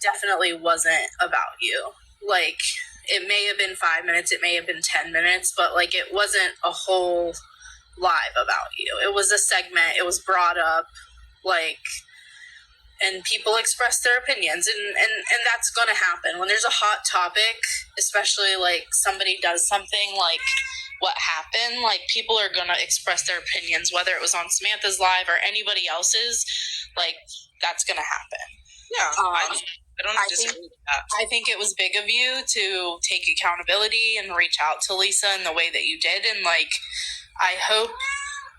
definitely wasn't about you. Like, it may have been 5 minutes, it may have been 10 minutes, but like it wasn't a whole live about you. It was a segment, it was brought up, like, and people express their opinions, and that's going to happen when there's a hot topic, especially like somebody does something like what happened. Like, people are going to express their opinions, whether it was on Samantha's live or anybody else's. Like, that's going to happen. Yeah, I don't disagree with that. I think it was big of you to take accountability and reach out to Lisa in the way that you did, and like, I hope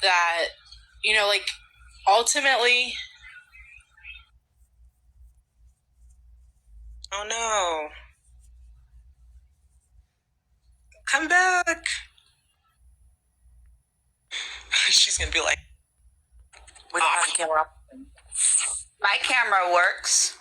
that, you know, like, ultimately. Oh no. Come back. She's going to be like, we don't have the camera up. My camera works.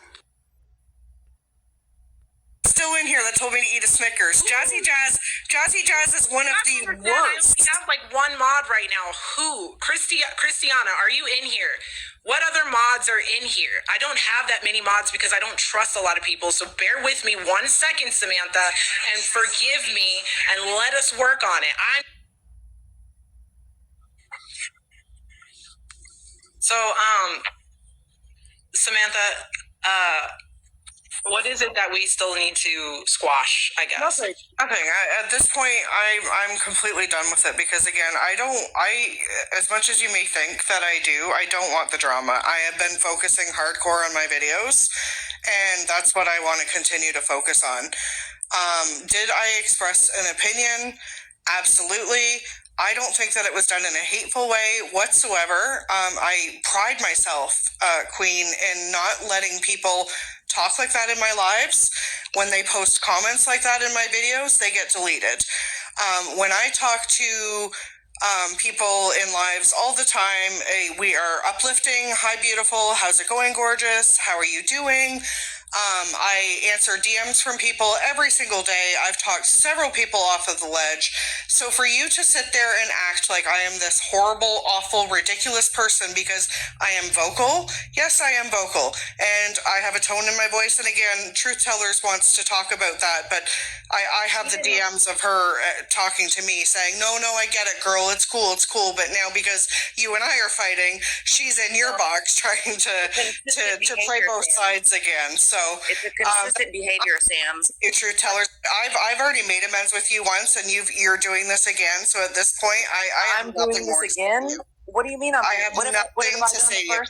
Still in here that told me to eat a Snickers. Jazzy Jazz is one of the worst. We have like one mod right now. Who? Christiana, are you in here? What other mods are in here? I don't have that many mods because I don't trust a lot of people. So bear with me 1 second, Samantha, and forgive me and let us work on it. Samantha, what is it that we still need to squash, I guess? Nothing. At this point, I'm completely done with it because, again, as much as you may think that I do, I don't want the drama. I have been focusing hardcore on my videos, and that's what I want to continue to focus on. Did I express an opinion? Absolutely. I don't think that it was done in a hateful way whatsoever. I pride myself, Queen, in not letting people talk like that in my lives. When they post comments like that in my videos, they get deleted. When I talk to people in lives all the time, we are uplifting. Hi, beautiful. How's it going, gorgeous? How are you doing? I answer DMs from people every single day. I've talked several people off of the ledge. So for you to sit there and act like I am this horrible, awful, ridiculous person because I am vocal, yes, I am vocal. And I have a tone in my voice. And again, Truth Tellers wants to talk about that. But I have the DMs of her talking to me saying, no, I get it, girl. It's cool. But now because you and I are fighting, she's in your box trying to play both sides again. So it's a consistent behavior, Sam. You Truth Tellers, I've already made amends with you once, and you're doing this again. So at this point, I'm doing this again. What do you mean? I have nothing to say to you.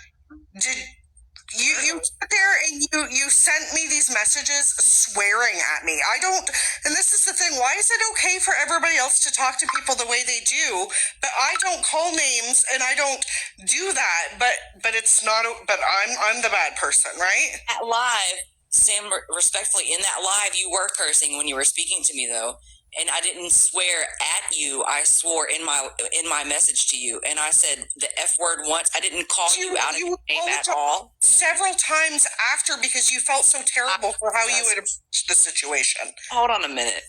Did you sit there and you sent me these messages swearing at me? I don't, and this is the thing. Why is it okay for everybody else to talk to people the way they do, but I don't call names and I don't do that? But it's not. But I'm the bad person, right? At live, Sam, respectfully, in that live, you were cursing when you were speaking to me, though. And I didn't swear at you. I swore in my message to you. And I said the F word once. I didn't call you out of your name at all. Several times after because you felt so terrible for how you had approached the situation. Hold on a minute.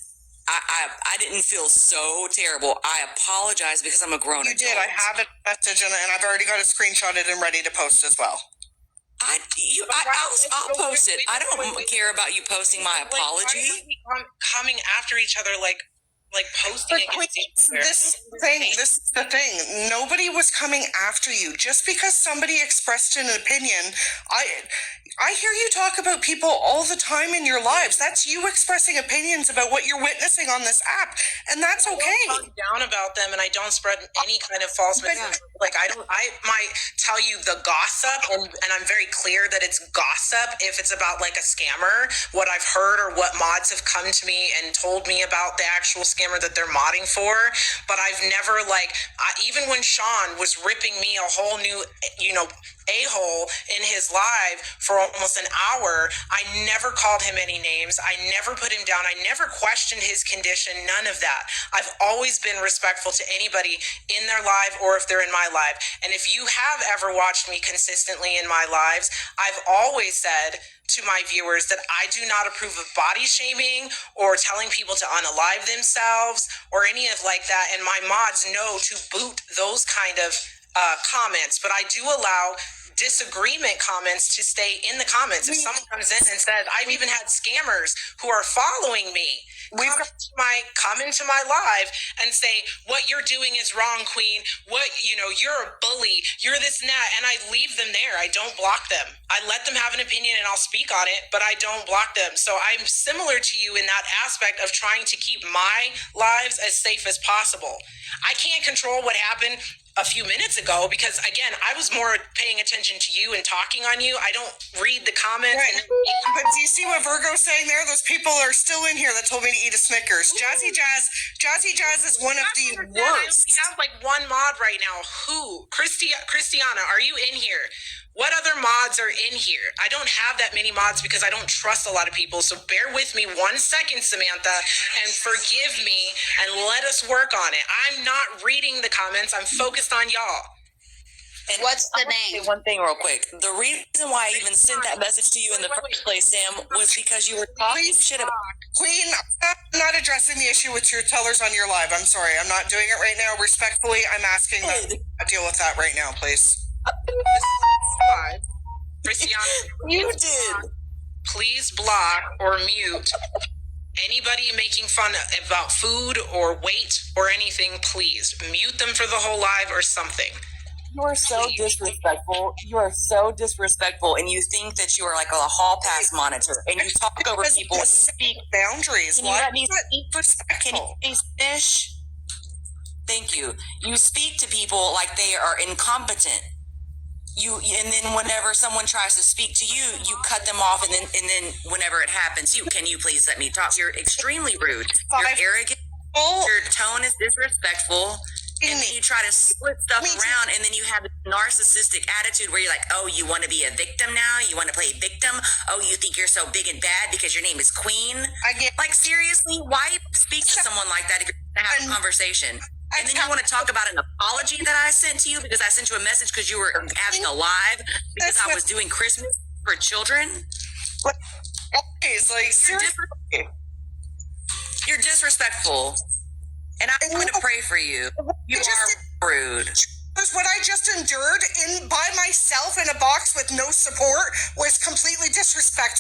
I didn't feel so terrible. I apologize because I'm a grown adult. You did. I have a message and I've already got it screenshotted and ready to post as well. I'll post it. I don't care about you posting my apology. Why are we coming after each other like posting against each other? This is the thing. Nobody was coming after you. Just because somebody expressed an opinion, I hear you talk about people all the time in your lives. That's you expressing opinions about what you're witnessing on this app, and that's okay. I don't talk down about them, and I don't spread any kind of false message. Like I might tell you the gossip, and I'm very clear that it's gossip if it's about like a scammer, what I've heard or what mods have come to me and told me about the actual scammer that they're modding for. But I've never even when Sean was ripping me a whole new, a-hole in his live for almost an hour, I never called him any names. I never put him down. I never questioned his condition, none of that. I've always been respectful to anybody in their live or if they're in my live. And if you have ever watched me consistently in my lives, I've always said to my viewers that I do not approve of body shaming or telling people to unalive themselves or any of like that. And my mods know to boot those kind of comments, but I do allow disagreement comments to stay in the comments. If someone comes in and says, I've even had scammers who are following me come into my live and say, what you're doing is wrong, Queen. What, you're a bully. You're this and that. And I leave them there. I don't block them. I let them have an opinion and I'll speak on it, but I don't block them. So I'm similar to you in that aspect of trying to keep my lives as safe as possible. I can't control what happened a few minutes ago because, again, I was more paying attention to you and talking on you. I don't read the comments. Right. But do you see what Virgo's saying there? Those people are still in here that told me to eat a Snickers. Jazzy Jazz is one of the worst. We have like one mod right now. Who? Christiana, are you in here? What other mods are in here? I don't have that many mods because I don't trust a lot of people. So bear with me 1 second, Samantha, and forgive me and let us work on it. I'm not reading the comments. I'm focused on y'all. And What's the I wanna name? say one thing real quick. The reason why I even sent that message to you in the first place, Sam, was because you were talking shit about. Queen, I'm not addressing the issue with truth tellers on your live. I'm sorry. I'm not doing it right now. Respectfully, I'm asking that you deal with that right now, please. Christiana, You did. please block or mute anybody making fun about food or weight or anything. Please mute them for the whole live or something. You are so disrespectful. You are so disrespectful, and you think that you are like a hall pass monitor, and you talk over people. Speak boundaries. Can you Why let me is that speak? Can respectful? you finish? Thank you. You speak to people like they are incompetent. And then whenever someone tries to speak to you, you cut them off, and then whenever it happens, can you please let me talk? You're extremely rude. You're arrogant. Your tone is disrespectful. And then you try to split stuff around, and then you have a narcissistic attitude where you're like, oh, you want to be a victim now? You want to play victim? Oh, you think you're so big and bad because your name is Queen? Like, seriously, why speak to someone like that if you're going to have a conversation? And then you want to talk about an apology that I sent to you because I sent you a message because you were having a live because I was doing Christmas for children? You're disrespectful. And I'm going to pray for you. You are rude. Because what I just endured by myself in a box with no support was completely disrespectful.